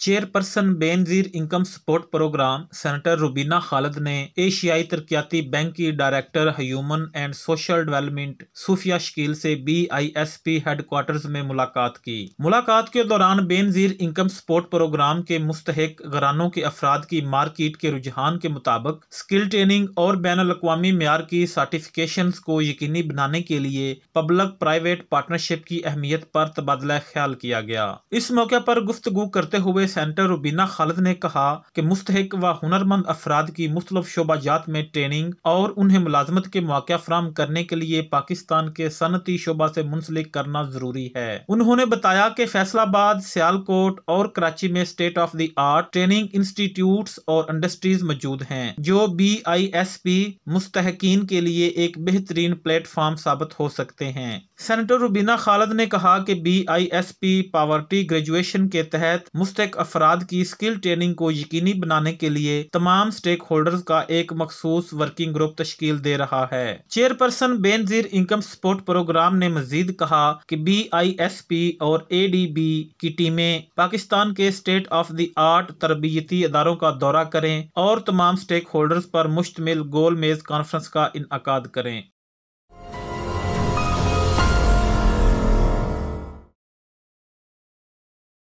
Chairperson Benazir income support programme senator Rubina Khalid ने एशियाई तरक्याती बैंक की director human and social development Sufia Shakeel से BISP हेडक्वार्टर्स में मुलाकात की। मुलाकात के दौरान बेनजीर इनकम सपोर्ट प्रोग्राम के मुस्तहिक घरानों के अफराद की मार्केट के रुझान के मुताबिक स्किल ट्रेनिंग और बैनुल-अक़वामी मेयार की सर्टिफिकेशन को यकीनी बनाने के लिए पब्लिक प्राइवेट पार्टनरशिप की अहमियत पर तबादला ख्याल किया गया। इस मौके पर गुफ्तगू करते हुए सेनेटर रुबीना खालिद ने कहा कि मुस्तहिक व हुनरमंद अफराद की मुख्तलिफ शोबाजात में ट्रेनिंग और उन्हें मुलाजमत के मौके फराहम करने के लिए पाकिस्तान के सनती शोबा से मुंसलिक करना जरूरी है। उन्होंने बताया कि फैसलाबाद, सियालकोट और कराची में state of the art training institutes और इंडस्ट्रीज मौजूद हैं, जो BISP मुस्तहिकीन के लिए एक बेहतरीन प्लेटफॉर्म साबित हो सकते हैं। सेनेटर रुबीना खालिद ने कहा कि BISP पॉवर्टी ग्रेजुएशन के तहत मुस्तहिक अफराद की स्किल ट्रेनिंग को यकीनी बनाने के लिए तमाम स्टेक होल्डर्स का एक मखसूस वर्किंग ग्रुप तश्कील दे रहा है। Chairperson Benazir income support programme ने मजीद कहा कि BISP और ADB की टीमें पाकिस्तान के स्टेट ऑफ द आर्ट तरबियती इदारों का दौरा करें और तमाम स्टेक होल्डर्स पर मुश्तमिल गोल मेज कॉन्फ्रेंस का इनअकाद करें।